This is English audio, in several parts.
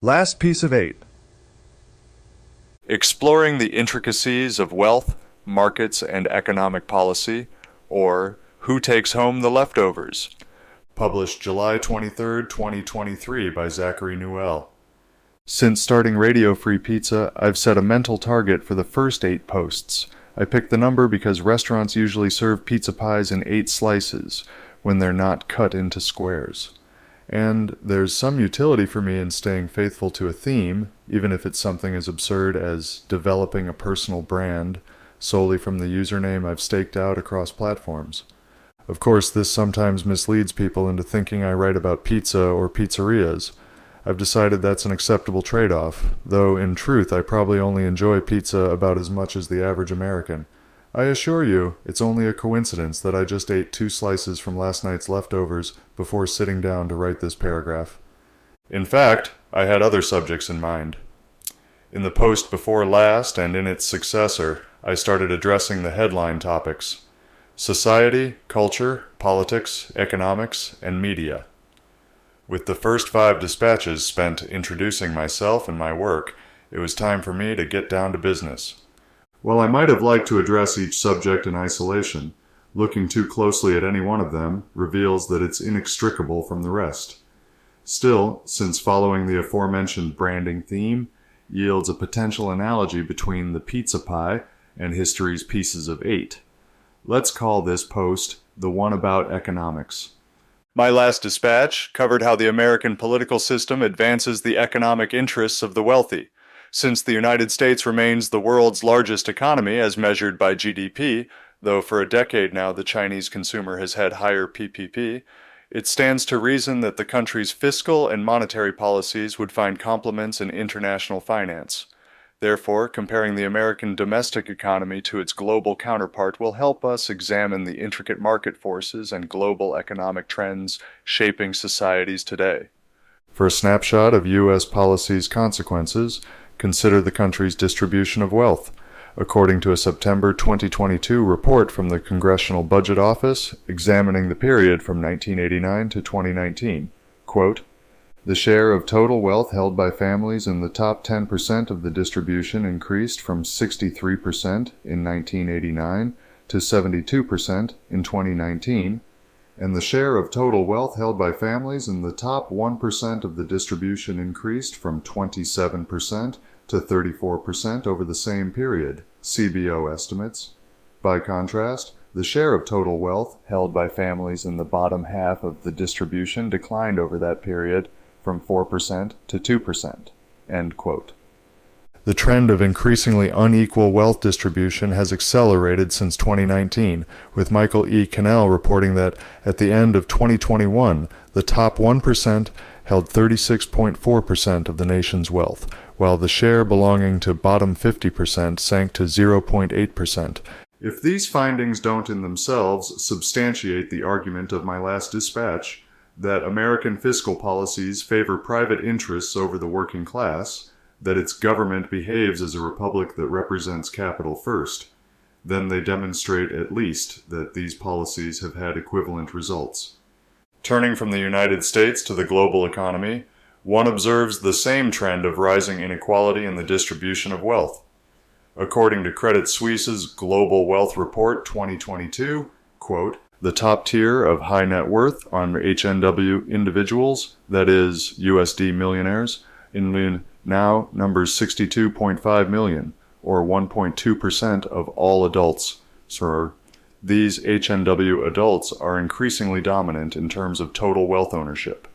Last piece of 8. Exploring the Intricacies of Wealth, Markets, and Economic Policy, or Who Takes Home the Leftovers. Published July 23, 2023 by Zachary Newell. Since starting Radio Free Pizza, I've set a mental target for the first 8 posts. I picked the number because restaurants usually serve pizza pies in 8 slices, when they're not cut into squares. And there's some utility for me in staying faithful to a theme, even if it's something as absurd as developing a personal brand solely from the username I've staked out across platforms. Of course, this sometimes misleads people into thinking I write about pizza or pizzerias. I've decided that's an acceptable trade-off, though in truth I probably only enjoy pizza about as much as the average American. I assure you, it's only a coincidence that I just ate 2 slices from last night's leftovers before sitting down to write this paragraph. In fact, I had other subjects in mind. In the post before last and in its successor, I started addressing the headline topics: society, culture, politics, economics, and media. With the first 5 dispatches spent introducing myself and my work, it was time for me to get down to business. While I might have liked to address each subject in isolation, looking too closely at any one of them reveals that it's inextricable from the rest. Still, since following the aforementioned branding theme yields a potential analogy between the pizza pie and history's pieces of 8, let's call this post the one about economics. My last dispatch covered how the American political system advances the economic interests of the wealthy. Since the United States remains the world's largest economy as measured by GDP, though for a decade now the Chinese consumer has had higher PPP, it stands to reason that the country's fiscal and monetary policies would find complements in international finance. Therefore, comparing the American domestic economy to its global counterpart will help us examine the intricate market forces and global economic trends shaping societies today. For a snapshot of U.S. policy's consequences, consider the country's distribution of wealth. According to a September 2022 report from the Congressional Budget Office examining the period from 1989 to 2019, quote, "The share of total wealth held by families in the top 10% of the distribution increased from 63% in 1989 to 72% in 2019, and the share of total wealth held by families in the top 1% of the distribution increased from 27% to 34% over the same period, CBO estimates. By contrast, the share of total wealth held by families in the bottom half of the distribution declined over that period from 4% to 2%. End quote. The trend of increasingly unequal wealth distribution has accelerated since 2019, with Michael E. Cannell reporting that at the end of 2021, the top 1% held 36.4% of the nation's wealth, while the share belonging to bottom 50% sank to 0.8%. If these findings don't in themselves substantiate the argument of my last dispatch, that American fiscal policies favor private interests over the working class, that its government behaves as a republic that represents capital first, then they demonstrate at least that these policies have had equivalent results. Turning from the United States to the global economy, one observes the same trend of rising inequality in the distribution of wealth. According to Credit Suisse's Global Wealth Report 2022, quote, "The top tier of high net worth on HNW individuals, that is, USD millionaires, now numbers 62.5 million, or 1.2% of all adults. So these HNW adults are increasingly dominant in terms of total wealth ownership.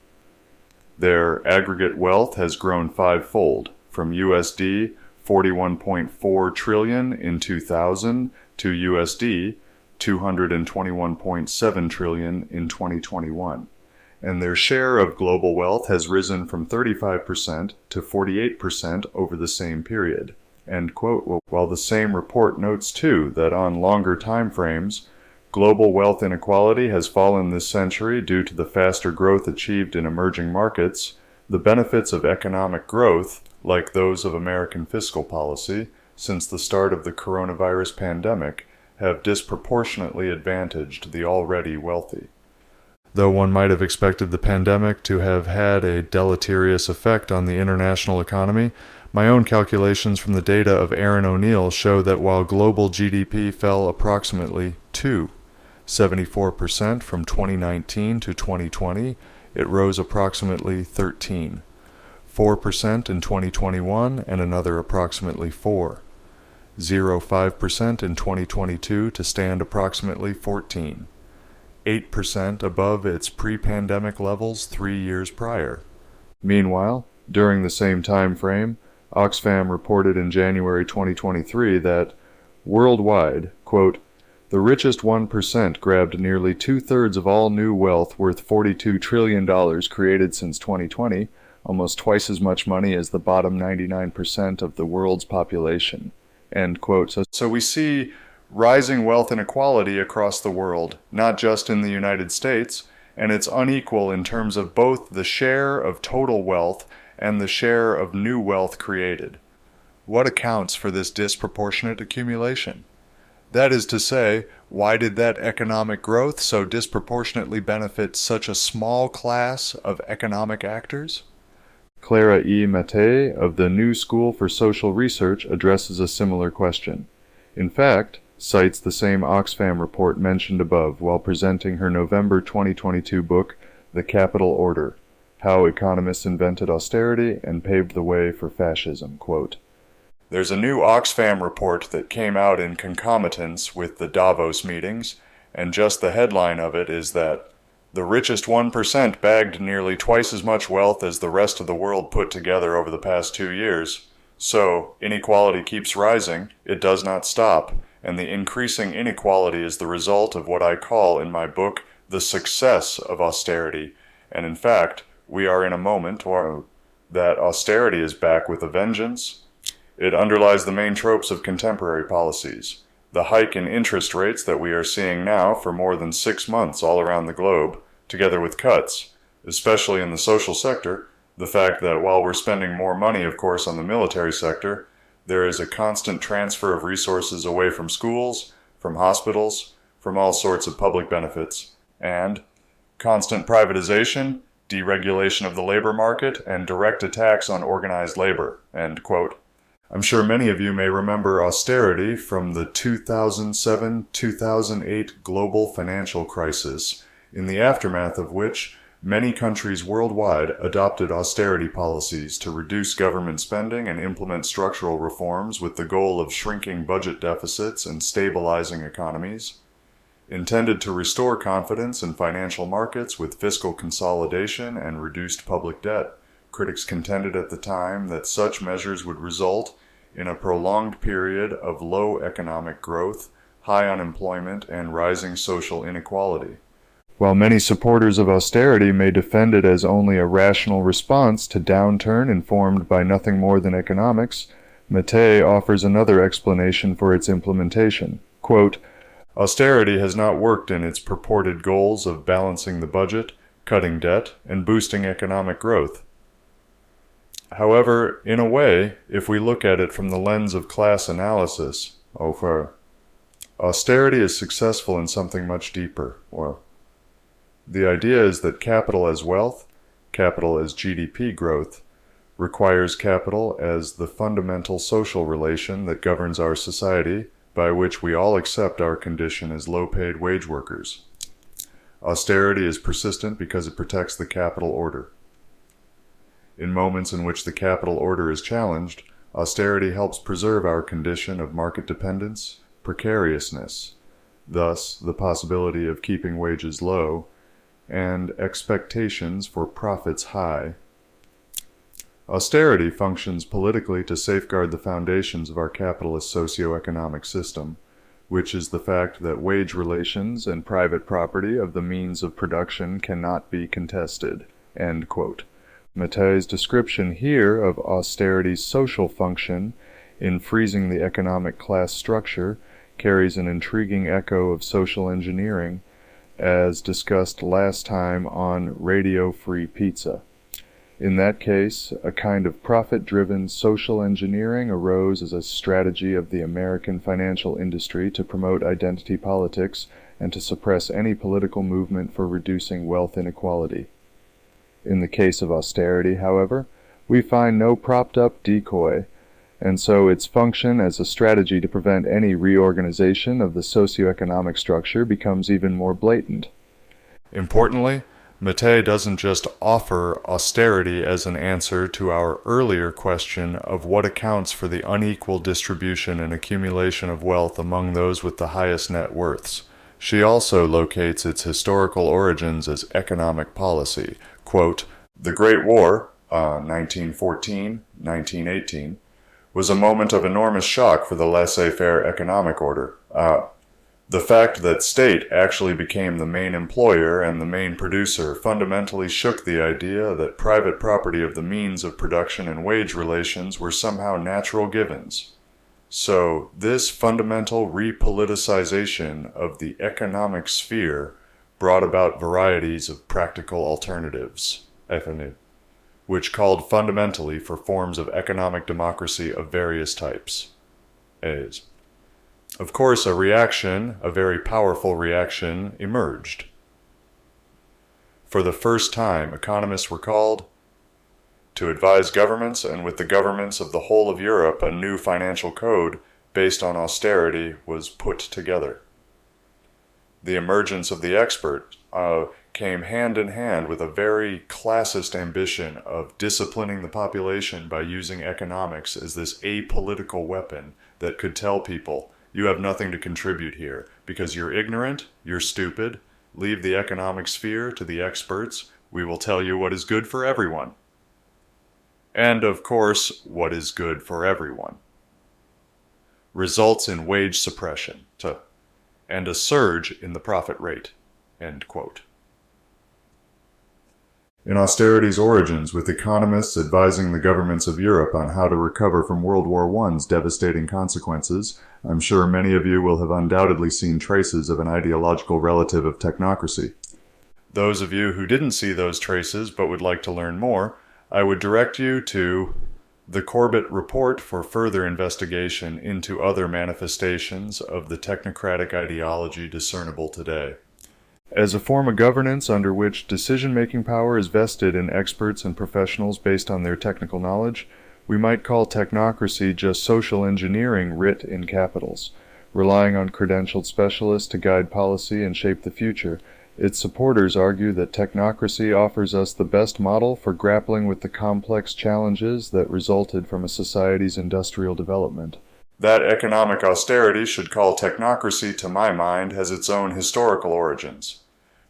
Their aggregate wealth has grown 5-fold, from USD 41.4 trillion in 2000 to USD 221.7 trillion in 2021, and their share of global wealth has risen from 35% to 48% over the same period." End quote. While the same report notes too that on longer time frames, global wealth inequality has fallen this century due to the faster growth achieved in emerging markets, the benefits of economic growth, like those of American fiscal policy, since the start of the coronavirus pandemic, have disproportionately advantaged the already wealthy. Though one might have expected the pandemic to have had a deleterious effect on the international economy, my own calculations from the data of Aaron O'Neill show that while global GDP fell approximately 74% from 2019 to 2020, it rose approximately 4% in 2021 and another approximately 0.05% in 2022 to stand approximately 8% above its pre-pandemic levels 3 years prior. Meanwhile, during the same time frame, Oxfam reported in January 2023 that, worldwide, quote, the richest 1% grabbed nearly two-thirds of all new wealth worth $42 trillion created since 2020, almost twice as much money as the bottom 99% of the world's population. End quote. So we see rising wealth inequality across the world, not just in the United States, and it's unequal in terms of both the share of total wealth and the share of new wealth created. What accounts for this disproportionate accumulation? That is to say, why did that economic growth so disproportionately benefit such a small class of economic actors? Clara E. Mattei of the New School for Social Research addresses a similar question. In fact, cites the same Oxfam report mentioned above while presenting her November 2022 book, The Capital Order: How Economists Invented Austerity and Paved the Way for Fascism. Quote, there's a new Oxfam report that came out in concomitance with the Davos meetings, and just the headline of it is that the richest 1% bagged nearly twice as much wealth as the rest of the world put together over the past 2 years. So, inequality keeps rising, it does not stop, and the increasing inequality is the result of what I call in my book the success of austerity. And in fact, we are in a moment where that austerity is back with a vengeance. It underlies the main tropes of contemporary policies. The hike in interest rates that we are seeing now for more than 6 months all around the globe, together with cuts, especially in the social sector, the fact that while we're spending more money, of course, on the military sector, there is a constant transfer of resources away from schools, from hospitals, from all sorts of public benefits, and constant privatization, deregulation of the labor market, and direct attacks on organized labor. End quote. I'm sure many of you may remember austerity from the 2007-2008 global financial crisis, in the aftermath of which many countries worldwide adopted austerity policies to reduce government spending and implement structural reforms with the goal of shrinking budget deficits and stabilizing economies. Intended to restore confidence in financial markets with fiscal consolidation and reduced public debt, critics contended at the time that such measures would result in a prolonged period of low economic growth, high unemployment, and rising social inequality. While many supporters of austerity may defend it as only a rational response to downturn informed by nothing more than economics, Mattei offers another explanation for its implementation. Quote, austerity has not worked in its purported goals of balancing the budget, cutting debt, and boosting economic growth. However, in a way, if we look at it from the lens of class analysis, austerity is successful in something much deeper. The idea is that capital as wealth, capital as GDP growth, requires capital as the fundamental social relation that governs our society, by which we all accept our condition as low-paid wage workers. Austerity is persistent because it protects the capital order. In moments in which the capital order is challenged, austerity helps preserve our condition of market dependence, precariousness, thus the possibility of keeping wages low, and expectations for profits high. Austerity functions politically to safeguard the foundations of our capitalist socio-economic system, which is the fact that wage relations and private property of the means of production cannot be contested. End quote. Mattei's description here of austerity's social function in freezing the economic class structure carries an intriguing echo of social engineering, as discussed last time on Radio Free Pizza. In that case, a kind of profit-driven social engineering arose as a strategy of the American financial industry to promote identity politics and to suppress any political movement for reducing wealth inequality. In the case of austerity, however, we find no propped-up decoy, and so its function as a strategy to prevent any reorganization of the socioeconomic structure becomes even more blatant. Importantly, Mattei doesn't just offer austerity as an answer to our earlier question of what accounts for the unequal distribution and accumulation of wealth among those with the highest net worths. She also locates its historical origins as economic policy. Quote, "The Great War, 1914-1918, was a moment of enormous shock for the laissez-faire economic order. The fact that state actually became the main employer and the main producer fundamentally shook the idea that private property of the means of production and wage relations were somehow natural givens. So this fundamental repoliticization of the economic sphere brought about varieties of practical alternatives, which called fundamentally for forms of economic democracy of various types. Of course, a reaction, a very powerful reaction, emerged. For the first time, economists were called to advise governments, and with the governments of the whole of Europe, a new financial code based on austerity was put together. The emergence of the expert came hand in hand with a very classist ambition of disciplining the population by using economics as this apolitical weapon that could tell people, you have nothing to contribute here because you're ignorant, you're stupid, leave the economic sphere to the experts, we will tell you what is good for everyone. And of course, what is good for everyone results in wage suppression and a surge in the profit rate. End quote. In austerity's origins, with economists advising the governments of Europe on how to recover from World War I's devastating consequences, I'm sure many of you will have undoubtedly seen traces of an ideological relative of technocracy. Those of you who didn't see those traces but would like to learn more, I would direct you to the Corbett Report for further investigation into other manifestations of the technocratic ideology discernible today. As a form of governance under which decision-making power is vested in experts and professionals based on their technical knowledge, we might call technocracy just social engineering writ in capitals. Relying on credentialed specialists to guide policy and shape the future, its supporters argue that technocracy offers us the best model for grappling with the complex challenges that resulted from a society's industrial development. That economic austerity should call technocracy, to my mind, has its own historical origins.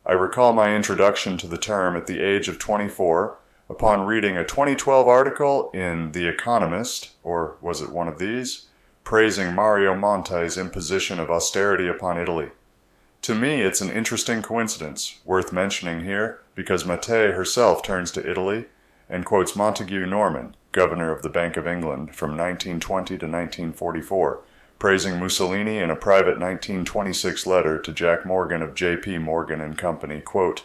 I recall my introduction to the term at the age of 24, upon reading a 2012 article in The Economist, or was it one of these, praising Mario Monti's imposition of austerity upon Italy. To me, it's an interesting coincidence, worth mentioning here, because Mattei herself turns to Italy and quotes Montague Norman, governor of the Bank of England from 1920 to 1944, praising Mussolini in a private 1926 letter to Jack Morgan of J.P. Morgan and Company, quote,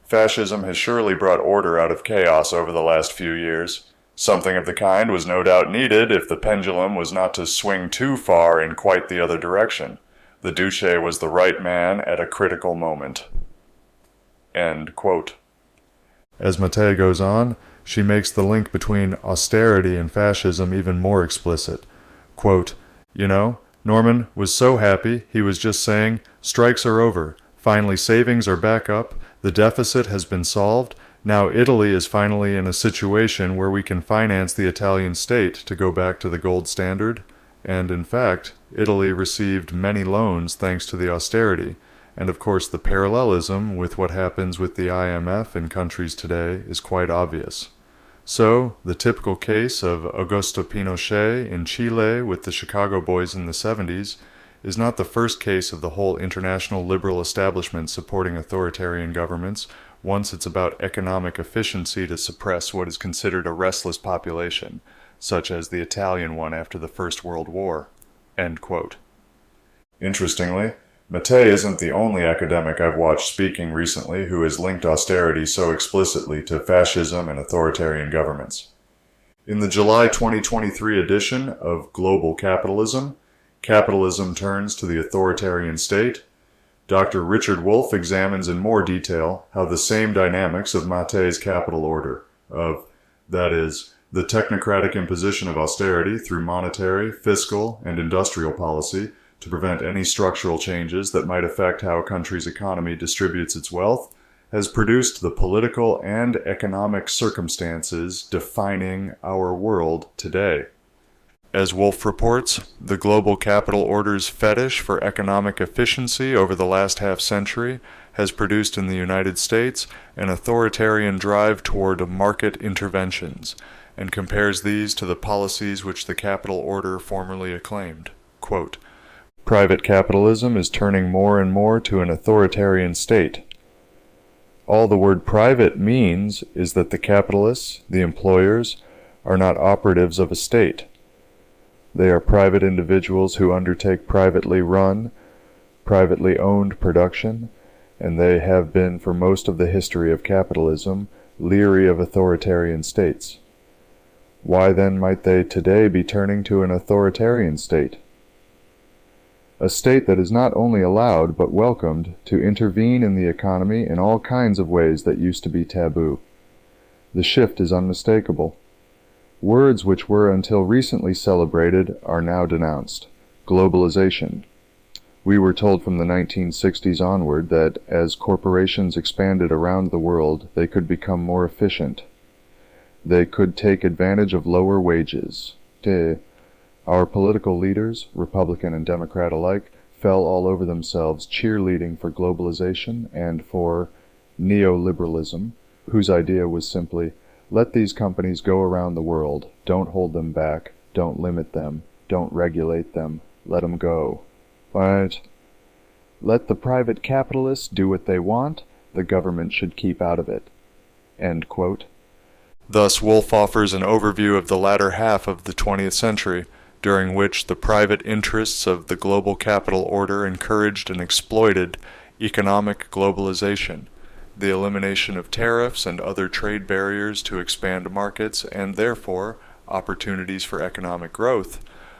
"Fascism has surely brought order out of chaos over the last few years. Something of the kind was no doubt needed if the pendulum was not to swing too far in quite the other direction. The Duce was the right man at a critical moment." End quote. As Mattei goes on, she makes the link between austerity and fascism even more explicit. Quote, "You know, Norman was so happy, he was just saying, strikes are over, finally savings are back up, the deficit has been solved, now Italy is finally in a situation where we can finance the Italian state to go back to the gold standard." And in fact, Italy received many loans thanks to the austerity, and of course the parallelism with what happens with the IMF in countries today is quite obvious. So, the typical case of Augusto Pinochet in Chile with the Chicago Boys in the 70s is not the first case of the whole international liberal establishment supporting authoritarian governments once it's about economic efficiency to suppress what is considered a restless population, such as the Italian one after the First World War. End quote. Interestingly, Mattei isn't the only academic I've watched speaking recently who has linked austerity so explicitly to fascism and authoritarian governments. In the July 2023 edition of Global Capitalism, Capitalism Turns to the Authoritarian State, Dr. Richard Wolff examines in more detail how the same dynamics of Mattei's capital order, that is, the technocratic imposition of austerity through monetary, fiscal, and industrial policy to prevent any structural changes that might affect how a country's economy distributes its wealth, has produced the political and economic circumstances defining our world today. As Wolff reports, the global capital order's fetish for economic efficiency over the last half-century has produced in the United States an authoritarian drive toward market interventions, and compares these to the policies which the capital order formerly acclaimed. Quote, "Private capitalism is turning more and more to an authoritarian state. All the word private means is that the capitalists, the employers, are not operatives of a state. They are private individuals who undertake privately run, privately owned production, and they have been for most of the history of capitalism leery of authoritarian states. Why then might they today be turning to an authoritarian state? A state that is not only allowed but welcomed to intervene in the economy in all kinds of ways that used to be taboo. The shift is unmistakable. Words which were until recently celebrated are now denounced. Globalization. We were told from the 1960s onward that as corporations expanded around the world, they could become more efficient. They could take advantage of lower wages. Our political leaders, Republican and Democrat alike, fell all over themselves cheerleading for globalization and for neoliberalism, whose idea was simply, let these companies go around the world, don't hold them back, don't limit them, don't regulate them, let them go. But let the private capitalists do what they want, the government should keep out of it." End quote. Thus, Wolff offers an overview of the latter half of the 20th century, during which the private interests of the global capital order encouraged and exploited economic globalization, the elimination of tariffs and other trade barriers to expand markets and therefore opportunities for economic growth,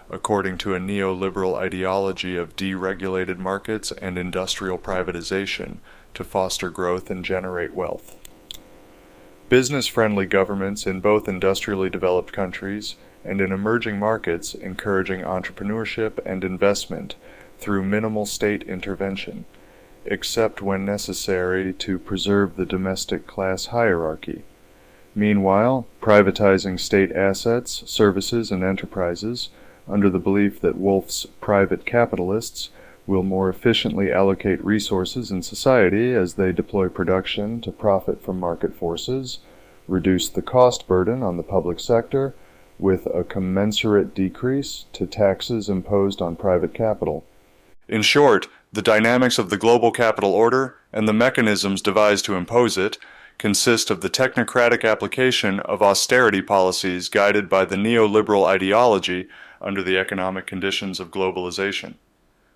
according to a neoliberal ideology of deregulated markets and industrial privatization to foster growth and generate wealth. Business-friendly governments in both industrially developed countries and in emerging markets encouraging entrepreneurship and investment through minimal state intervention, except when necessary to preserve the domestic class hierarchy. Meanwhile, privatizing state assets, services, and enterprises, under the belief that Wolff's private capitalists will more efficiently allocate resources in society as they deploy production to profit from market forces, reduce the cost burden on the public sector, with a commensurate decrease to taxes imposed on private capital. In short, the dynamics of the global capital order and the mechanisms devised to impose it consist of the technocratic application of austerity policies guided by the neoliberal ideology under the economic conditions of globalization.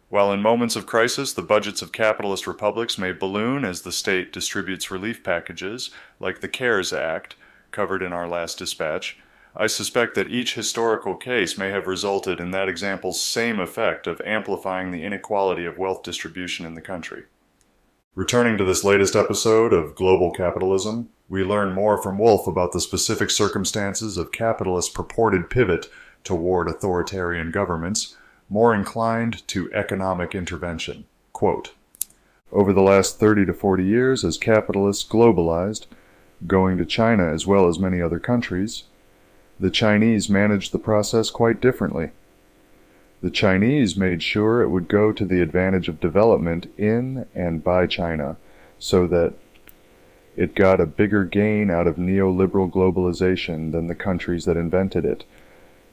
While in moments of crisis the budgets of capitalist republics may balloon as the state distributes relief packages, like the CARES Act, covered in our last dispatch, I suspect that each historical case may have resulted in that example's same effect of amplifying the inequality of wealth distribution in the country. Returning to this latest episode of Global Capitalism, we learn more from Wolff about the specific circumstances of capitalists' purported pivot toward authoritarian governments, more inclined to economic intervention. Quote, "Over the last 30 to 40 years, as capitalists globalized, going to China as well as many other countries, the Chinese managed the process quite differently. The Chinese made sure it would go to the advantage of development in and by China, so that it got a bigger gain out of neoliberal globalization than the countries that invented it.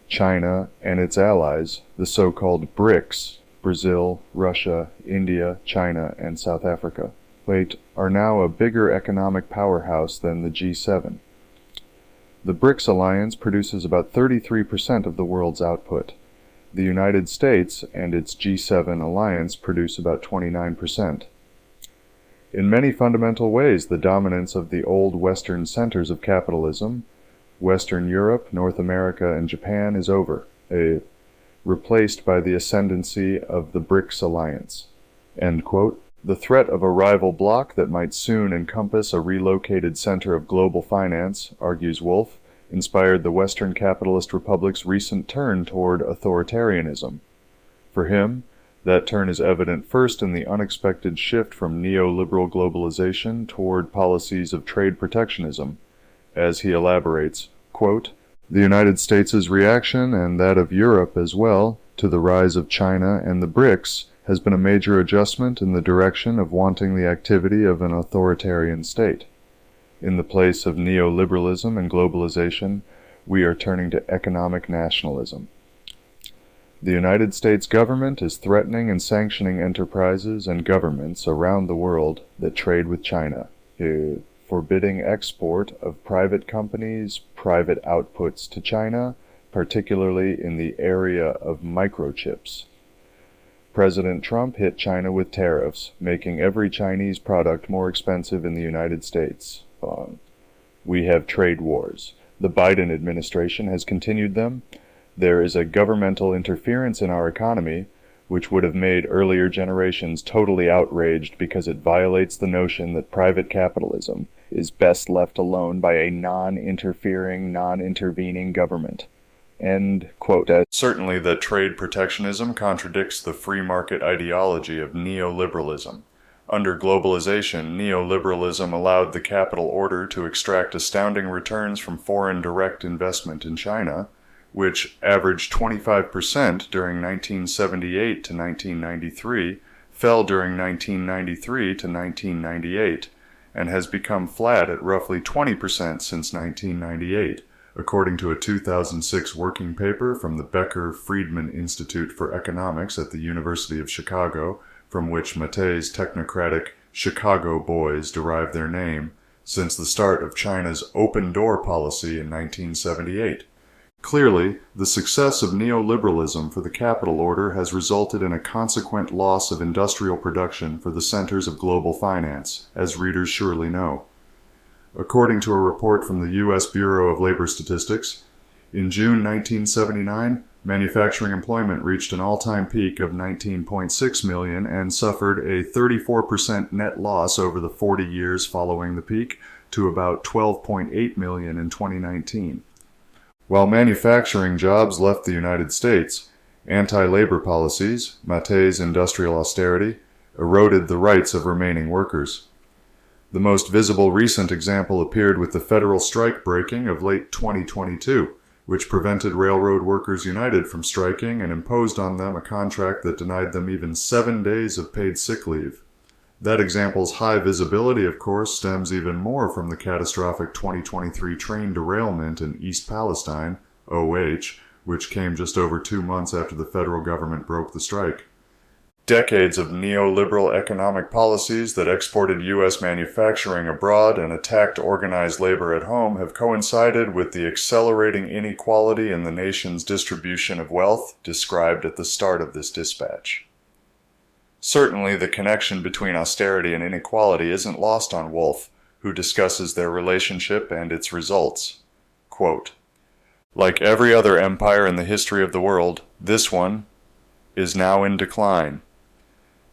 China and its allies, the so-called BRICS, Brazil, Russia, India, China, and South Africa, are now a bigger economic powerhouse than the G7. The BRICS alliance produces about 33% of the world's output. The United States and its G7 alliance produce about 29%. In many fundamental ways, the dominance of the old Western centers of capitalism, Western Europe, North America, and Japan, is over, replaced by the ascendancy of the BRICS alliance. End quote. The threat of a rival bloc that might soon encompass a relocated center of global finance, argues Wolff, inspired the Western capitalist republic's recent turn toward authoritarianism. For him, that turn is evident first in the unexpected shift from neoliberal globalization toward policies of trade protectionism. As he elaborates, quote, "The United States' reaction, and that of Europe as well, to the rise of China and the BRICS has been a major adjustment in the direction of wanting the activity of an authoritarian state. In the place of neoliberalism and globalization, we are turning to economic nationalism. The United States government is threatening and sanctioning enterprises and governments around the world that trade with China, forbidding export of private companies' private outputs to China, particularly in the area of microchips. President Trump hit China with tariffs, making every Chinese product more expensive in the United States. We have trade wars. The Biden administration has continued them. There is a governmental interference in our economy, which would have made earlier generations totally outraged because it violates the notion that private capitalism is best left alone by a non-interfering, non-intervening government." End quote. Certainly that trade protectionism contradicts the free market ideology of neoliberalism. Under globalization, neoliberalism allowed the capital order to extract astounding returns from foreign direct investment in China, which averaged 25% during 1978 to 1993, fell during 1993 to 1998, and has become flat at roughly 20% since 1998. According to a 2006 working paper from the Becker-Friedman Institute for Economics at the University of Chicago, from which Matei's technocratic Chicago Boys derive their name, since the start of China's open-door policy in 1978. Clearly, the success of neoliberalism for the capital order has resulted in a consequent loss of industrial production for the centers of global finance, as readers surely know. According to a report from the U.S. Bureau of Labor Statistics, in June 1979, manufacturing employment reached an all-time peak of 19.6 million and suffered a 34% net loss over the 40 years following the peak to about 12.8 million in 2019. While manufacturing jobs left the United States, anti-labor policies, Matei's industrial austerity, eroded the rights of remaining workers. The most visible recent example appeared with the federal strike breaking of late 2022, which prevented Railroad Workers United from striking and imposed on them a contract that denied them even 7 days of paid sick leave. That example's high visibility, of course, stems even more from the catastrophic 2023 train derailment in East Palestine, OH, which came just over 2 months after the federal government broke the strike. Decades of neoliberal economic policies that exported U.S. manufacturing abroad and attacked organized labor at home have coincided with the accelerating inequality in the nation's distribution of wealth described at the start of this dispatch. Certainly, the connection between austerity and inequality isn't lost on Wolff, who discusses their relationship and its results. Quote, "Like every other empire in the history of the world, this one is now in decline.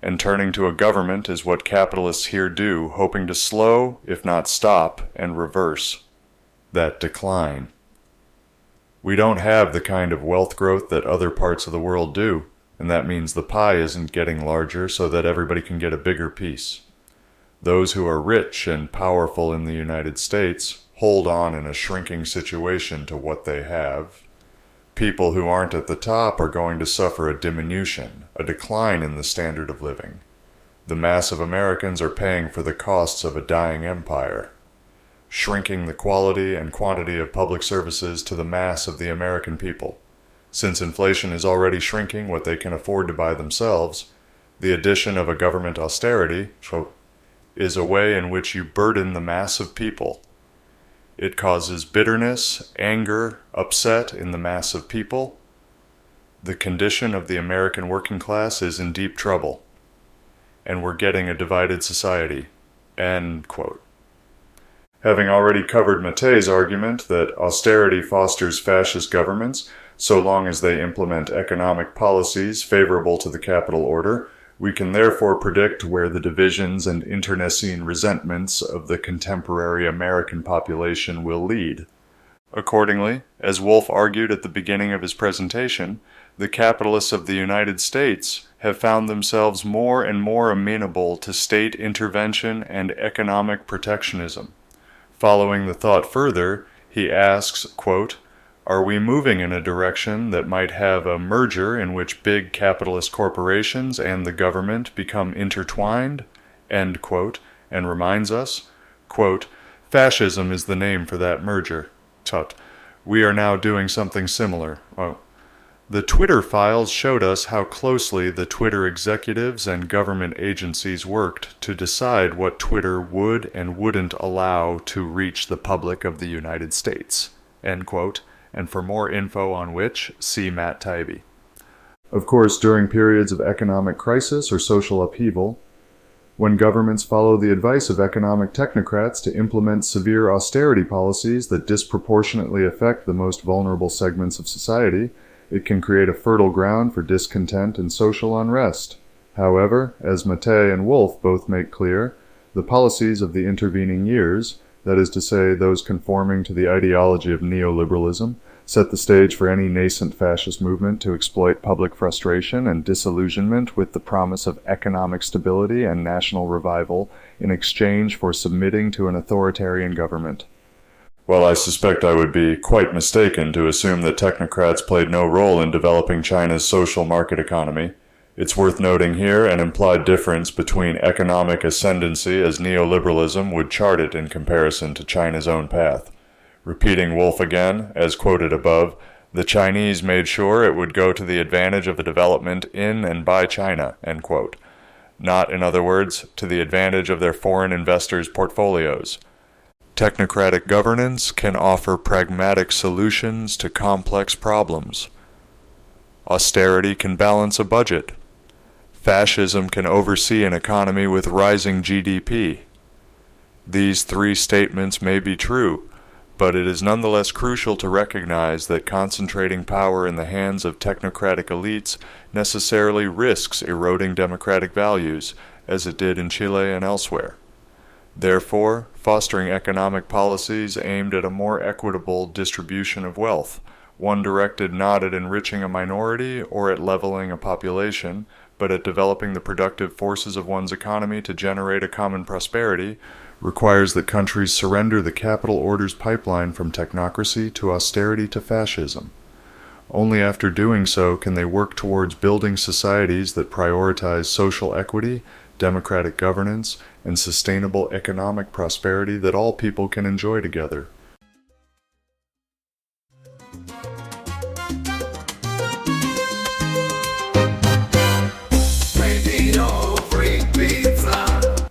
And turning to a government is what capitalists here do, hoping to slow, if not stop, and reverse that decline. We don't have the kind of wealth growth that other parts of the world do, and that means the pie isn't getting larger so that everybody can get a bigger piece. Those who are rich and powerful in the United States hold on in a shrinking situation to what they have. People who aren't at the top are going to suffer a diminution, a decline in the standard of living. The mass of Americans are paying for the costs of a dying empire, shrinking the quality and quantity of public services to the mass of the American people. Since inflation is already shrinking what they can afford to buy themselves, the addition of a government austerity is a way in which you burden the mass of people. It causes bitterness, anger, upset in the mass of people. The condition of the American working class is in deep trouble, and we're getting a divided society. End quote. Having already covered Matte's argument that austerity fosters fascist governments so long as they implement economic policies favorable to the capital order, we can therefore predict where the divisions and internecine resentments of the contemporary American population will lead. Accordingly, as Wolff argued at the beginning of his presentation, the capitalists of the United States have found themselves more and more amenable to state intervention and economic protectionism. Following the thought further, he asks, quote, "Are we moving in a direction that might have a merger in which big capitalist corporations and the government become intertwined?" End quote, and reminds us, quote, "Fascism is the name for that merger. Tut. We are now doing something similar." Oh. The Twitter files showed us how closely the Twitter executives and government agencies worked to decide what Twitter would and wouldn't allow to reach the public of the United States. End quote. And for more info on which, see Matt Taibbi. Of course, during periods of economic crisis or social upheaval, when governments follow the advice of economic technocrats to implement severe austerity policies that disproportionately affect the most vulnerable segments of society, it can create a fertile ground for discontent and social unrest. However, as Matte and Wolff both make clear, the policies of the intervening years, that is to say, those conforming to the ideology of neoliberalism, set the stage for any nascent fascist movement to exploit public frustration and disillusionment with the promise of economic stability and national revival in exchange for submitting to an authoritarian government. While I suspect I would be quite mistaken to assume that technocrats played no role in developing China's social market economy, it's worth noting here an implied difference between economic ascendancy as neoliberalism would chart it in comparison to China's own path. Repeating Wolff again, as quoted above, the Chinese made sure it would go to the advantage of the development in and by China, end quote. Not, in other words, to the advantage of their foreign investors' portfolios. Technocratic governance can offer pragmatic solutions to complex problems. Austerity can balance a budget. Fascism can oversee an economy with rising GDP. These three statements may be true, but it is nonetheless crucial to recognize that concentrating power in the hands of technocratic elites necessarily risks eroding democratic values, as it did in Chile and elsewhere. Therefore, fostering economic policies aimed at a more equitable distribution of wealth, one directed not at enriching a minority or at leveling a population, but at developing the productive forces of one's economy to generate a common prosperity, requires that countries surrender the capital order's pipeline from technocracy to austerity to fascism. Only after doing so can they work towards building societies that prioritize social equity, democratic governance, and sustainable economic prosperity that all people can enjoy together.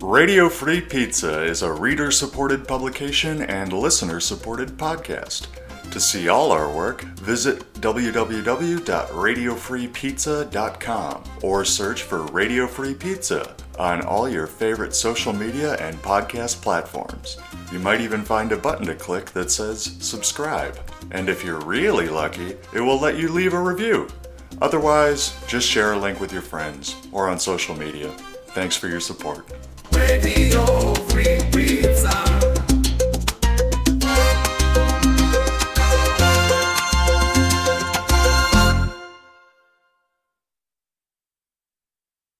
Radio Free Pizza is a reader-supported publication and listener-supported podcast. To see all our work, visit www.radiofreepizza.com or search for Radio Free Pizza on all your favorite social media and podcast platforms. You might even find a button to click that says subscribe. And if you're really lucky, it will let you leave a review. Otherwise, just share a link with your friends or on social media. Thanks for your support. Radio